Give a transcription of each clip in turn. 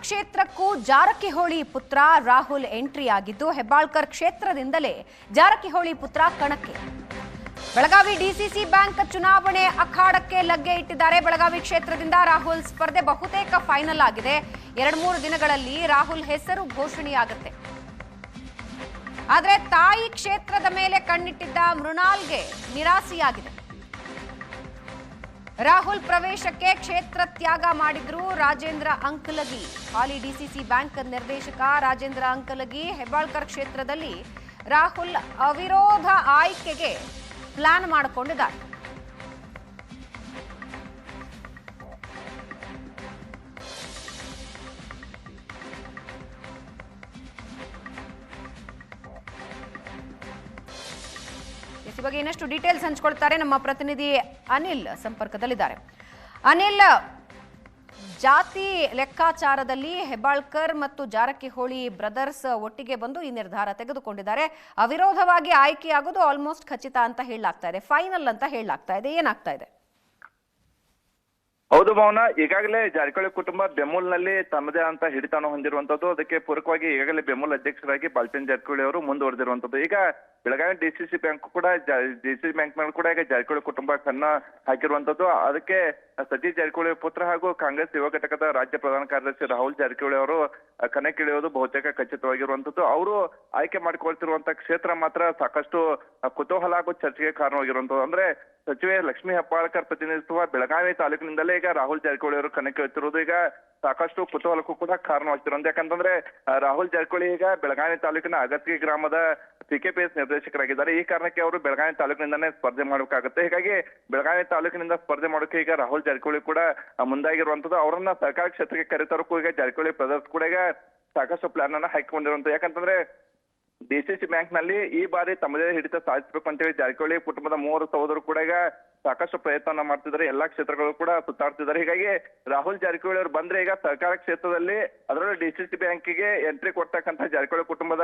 ಕ್ಷೇತ್ರಕ್ಕೂ ಜಾರಕಿಹೊಳಿ ಪುತ್ರ ರಾಹುಲ್ ಎಂಟ್ರಿ ಆಗಿದ್ದು ಹೆಬ್ಬಾಳ್ಕರ್ ಕ್ಷೇತ್ರದಿಂದಲೇ ಜಾರಕಿಹೊಳಿ ಪುತ್ರ ಕಣಕ್ಕೆ. ಬೆಳಗಾವಿ ಡಿಸಿಸಿ ಬ್ಯಾಂಕ್ ಚುನಾವಣೆ ಅಖಾಡಕ್ಕೆ ಲಗ್ಗೆ ಇಟ್ಟಿದ್ದಾರೆ. ಬೆಳಗಾವಿ ಕ್ಷೇತ್ರದಿಂದ ರಾಹುಲ್ ಸ್ಪರ್ಧೆ ಬಹುತೇಕ ಫೈನಲ್ ಆಗಿದೆ. 2-3 ದಿನಗಳಲ್ಲಿ ರಾಹುಲ್ ಹೆಸರು ಘೋಷಣೆಯಾಗುತ್ತೆ. ಆದರೆ ತಾಯಿ ಕ್ಷೇತ್ರದ ಮೇಲೆ ಕಣ್ಣಿಟ್ಟಿದ್ದ ಮೃಣಾಲ್ಗೆ ನಿರಾಸೆಯಾಗಿದೆ. ರಾಹುಲ್ ಪ್ರವೇಶಕ್ಕೆ ಕ್ಷೇತ್ರ ತ್ಯಾಗ ಮಾಡಿದ್ರು ರಾಜೇಂದ್ರ ಅಂಕಲಗಿ. ಹಾಲಿ ಡಿಸಿಸಿ ಬ್ಯಾಂಕ್ ನಿರ್ದೇಶಕ ರಾಜೇಂದ್ರ ಅಂಕಲಗಿ ಹೆಬ್ಬಾಳ್ಕರ್ ಕ್ಷೇತ್ರದಲ್ಲಿ ರಾಹುಲ್ ಅವಿರೋಧ ಆಯ್ಕೆಗೆ ಪ್ಲಾನ್ ಮಾಡಿಕೊಂಡಿದ್ದಾರೆ. ಈ ಬಗ್ಗೆ ಇನ್ನಷ್ಟು ಡೀಟೇಲ್ಸ್ ಹಂಚಿಕೊಳ್ತಾರೆ ನಮ್ಮ ಪ್ರತಿನಿಧಿ ಅನಿಲ್ ಸಂಪರ್ಕದಲ್ಲಿದ್ದಾರೆ. ಅನಿಲ್, ಜಾತಿ ಲೆಕ್ಕಾಚಾರದಲ್ಲಿ ಹೆಬ್ಬಾಳ್ಕರ್ ಮತ್ತು ಜಾರಕಿಹೊಳಿ ಬ್ರದರ್ಸ್ ಒಟ್ಟಿಗೆ ಬಂದು ಈ ನಿರ್ಧಾರ ತೆಗೆದುಕೊಂಡಿದ್ದಾರೆ. ಅವಿರೋಧವಾಗಿ ಆಯ್ಕೆಯಾಗೋದು ಆಲ್ಮೋಸ್ಟ್ ಖಚಿತ ಅಂತ ಹೇಳಲಾಗ್ತಾ ಇದೆ, ಫೈನಲ್ ಅಂತ ಹೇಳಲಾಗ್ತಾ ಇದೆ. ಏನಾಗ್ತಾ ಇದೆ? ಹೌದು ಭವನ, ಈಗಾಗಲೇ ಜಾರಕಿಹೊಳಿ ಕುಟುಂಬ ಬೆಮೂಲ್ನಲ್ಲಿ ತಮ್ಮದೇ ಅಂತ ಹಿಡಿತಾಣ ಹೊಂದಿರುವಂತದ್ದು. ಅದಕ್ಕೆ ಪೂರಕವಾಗಿ ಈಗಾಗಲೇ ಬೆಮೂಲ್ ಅಧ್ಯಕ್ಷರಾಗಿ ಬಾಲ್ಚಂದ್ ಜಾರಕಿಹೊಳಿ ಅವರು ಮುಂದುವರೆದಿರುವಂತದ್ದು. ಈಗ ಬೆಳಗಾವಿ ಡಿಸಿಸಿ ಬ್ಯಾಂಕ್ ಕೂಡ ಡಿಸಿಸಿ ಬ್ಯಾಂಕ್ ನಲ್ಲಿ ಕೂಡ ಈಗ ಜಾರಕಿಹೊಳಿ ಕುಟುಂಬ ಕನ್ನ ಹಾಕಿರುವಂತದ್ದು. ಅದಕ್ಕೆ ಸತೀಶ್ ಜಾರಕಿಹೊಳಿ ಪುತ್ರ ಹಾಗೂ ಕಾಂಗ್ರೆಸ್ ಯುವ ಘಟಕದ ರಾಜ್ಯ ಪ್ರಧಾನ ಕಾರ್ಯದರ್ಶಿ ರಾಹುಲ್ ಜಾರಕಿಹೊಳಿ ಅವರು ಕಣಕ್ಕಿಳಿಯೋದು ಬಹುತೇಕ ಖಚಿತವಾಗಿರುವಂತದ್ದು. ಅವರು ಆಯ್ಕೆ ಮಾಡಿಕೊಳ್ತಿರುವಂತಹ ಕ್ಷೇತ್ರ ಮಾತ್ರ ಸಾಕಷ್ಟು ಕುತೂಹಲ ಹಾಗೂ ಚರ್ಚೆಗೆ ಕಾರಣವಾಗಿರುವಂತದ್ದು. ಅಂದ್ರೆ ಸಚಿವೆ ಲಕ್ಷ್ಮೀ ಹೆಬ್ಬಾಳ್ಕರ್ ಪ್ರತಿನಿಧಿಸುವ ಬೆಳಗಾವಿ ತಾಲೂಕಿನಿಂದಲೇ ಈಗ ರಾಹುಲ್ ಜಾರಕಿಹೊಳಿ ಅವರು ಕಣಕ್ಕಿಳಿತಿರುವುದು ಈಗ ಸಾಕಷ್ಟು ಕುತೂಹಲಕ್ಕೂ ಕೂಡ ಕಾರಣವಾಗ್ತಿರೋದು. ಯಾಕಂತಂದ್ರೆ ರಾಹುಲ್ ಜಾರಕಿಹೊಳಿ ಈಗ ಬೆಳಗಾವಿ ತಾಲೂಕಿನ ಅಗತ್ಯ ಗ್ರಾಮದ ಪಿಕೆಪಿಎಸ್ ನಿರ್ದೇಶಕರಾಗಿದ್ದಾರೆ. ಈ ಕಾರಣಕ್ಕೆ ಅವರು ಬೆಳಗಾವಿ ತಾಲೂಕಿನಿಂದಾನೇ ಸ್ಪರ್ಧೆ ಮಾಡಬೇಕಾಗುತ್ತೆ. ಹೀಗಾಗಿ ಬೆಳಗಾವಿ ತಾಲೂಕಿನಿಂದ ಸ್ಪರ್ಧೆ ಮಾಡೋಕೆ ಈಗ ರಾಹುಲ್ ಜಾರಕಿಹೊಳಿ ಕೂಡ ಮುಂದಾಗಿರುವಂತದ್ದು. ಅವರನ್ನ ಸರ್ಕಾರಿ ಕ್ಷೇತ್ರಕ್ಕೆ ಕರೆತರಕ್ಕೂ ಈಗ ಜಾರಕಿಹೊಳಿ ಬ್ರದರ್ಸ್ ಕೂಡ ಈಗ ಸಾಕಷ್ಟು ಪ್ಲಾನ್ ಅನ್ನ ಹಾಕಿಕೊಂಡಿರುವಂತ. ಯಾಕಂತಂದ್ರೆ ಡಿಸಿಸಿ ಬ್ಯಾಂಕ್ ನಲ್ಲಿ ಈ ಬಾರಿ ತಮ್ಮದೇ ಹಿಡಿತ ಸಾಧಿಸಬೇಕು ಅಂತೇಳಿ ಜಾರಕಿಹೊಳಿ ಕುಟುಂಬದ 3 ಸಹೋದರರು ಕೂಡ ಈಗ ಸಾಕಷ್ಟು ಪ್ರಯತ್ನ ಮಾಡ್ತಿದ್ದಾರೆ. ಎಲ್ಲಾ ಕ್ಷೇತ್ರಗಳು ಕೂಡ ಸುತ್ತಾಡ್ತಿದ್ದಾರೆ. ಹೀಗಾಗಿ ರಾಹುಲ್ ಜಾರಕಿಹೊಳಿ ಅವರು ಬಂದ್ರೆ ಈಗ ಸರ್ಕಾರ ಕ್ಷೇತ್ರದಲ್ಲಿ ಅದರಲ್ಲೂ ಡಿಸಿಸಿ ಬ್ಯಾಂಕಿಗೆ ಎಂಟ್ರಿ ಕೊಡ್ತಕ್ಕಂಥ ಜಾರಕಿಹೊಳಿ ಕುಟುಂಬದ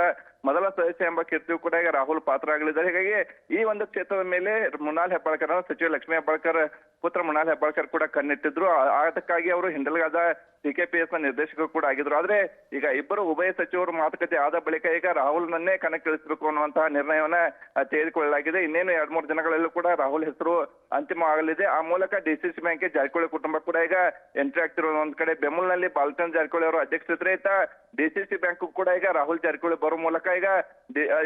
ಮೊದಲ ಸದಸ್ಯ ಎಂಬ ಕೀರ್ತಿಯು ಕೂಡ ಈಗ ರಾಹುಲ್ ಪಾತ್ರ ಆಗಲಿದ್ದಾರೆ. ಹೀಗಾಗಿ ಈ ಒಂದು ಕ್ಷೇತ್ರದ ಮೇಲೆ ಮೃಣಾಲ್ ಹೆಬ್ಬಾಳ್ಕರ್ ಸಚಿವ ಲಕ್ಷ್ಮೀ ಹೆಬ್ಬಾಳ್ಕರ್ ಪುತ್ರ ಮೃಣಾಲ್ ಹೆಬ್ಬಾಳ್ಕರ್ ಕೂಡ ಕಣ್ಣಿಟ್ಟಿದ್ರು. ಅದಕ್ಕಾಗಿ ಅವರು ಹಿಂಡಲ್ಗಾದ ಪಿಕೆಪಿಎಸ್ ನ ನಿರ್ದೇಶಕರು ಕೂಡ ಆಗಿದ್ರು. ಆದ್ರೆ ಈಗ ಇಬ್ಬರು ಉಭಯ ಸಚಿವರು ಮಾತುಕತೆ ಆದ ಬಳಿಕ ಈಗ ರಾಹುಲ್ ನನ್ನೇ ಕಣಕ್ಕಿಳಿಸಬೇಕು ಅನ್ನುವಂತಹ ನಿರ್ಣಯವನ್ನ ತೆಗೆದುಕೊಳ್ಳಲಾಗಿದೆ. ಇನ್ನೇನು 2-3 ದಿನಗಳಲ್ಲೂ ಕೂಡ ರಾಹುಲ್ ಹೆಸರು ಅಂತಿಮವಾಗಲಿದೆ. ಆ ಮೂಲಕ ಡಿಸಿಸಿ ಬ್ಯಾಂಕ್ಗೆ ಜಾರಕಿಹೊಳಿ ಕುಟುಂಬ ಕೂಡ ಈಗ ಎಂಟ್ರಿ ಆಗ್ತಿರೋದು. ಒಂದ್ ಕಡೆ ಬೆಮೂಲ್ನಲ್ಲಿ ಬಾಲ್ಚಂದ್ ಜಾರಕಿಹೊಳಿ ಅವರು ಅಧ್ಯಕ್ಷತೆ ಇತ್ತ ಡಿಸಿಸಿ ಬ್ಯಾಂಕ್ ಕೂಡ ಈಗ ರಾಹುಲ್ ಜಾರಕಿಹೊಳಿ ಬರೋ ಮೂಲಕ ಈಗ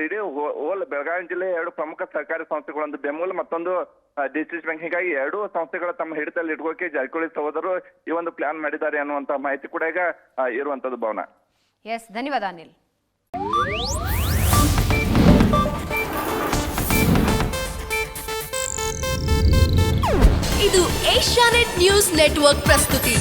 ಇಡೀ ಹೋಲ್ ಬೆಳಗಾವಿ ಜಿಲ್ಲೆಯ 2 ಪ್ರಮುಖ ಸರ್ಕಾರಿ ಸಂಸ್ಥೆಗಳೊಂದು ಬೆಮೂಲ್ ಮತ್ತೊಂದು ಡಿಸಿಸಿ ಬ್ಯಾಂಕ್, ಹೀಗಾಗಿ 2 ಸಂಸ್ಥೆಗಳ ತಮ್ಮ ಹಿಡಿತಲ್ಲಿ ಇಟ್ಕೋಕೆ ಜಾರಕಿಹೊಳಿ ಸಹೋದರರು ಈ ಒಂದು ಪ್ಲಾನ್ ಮಾಡಿದ್ದಾರೆ ಅನ್ನುವಂತ ಮಾಹಿತಿ ಕೂಡ ಈಗ ಇರುವಂತದ್ದು. ಭಾವನಾ. ಎಸ್, ಧನ್ಯವಾದ ಅನಿಲ್. ಇದು ಏಷ್ಯಾನೆಟ್ ನ್ಯೂಸ್ ನೆಟ್ವರ್ಕ್ ಪ್ರಸ್ತುತಿ.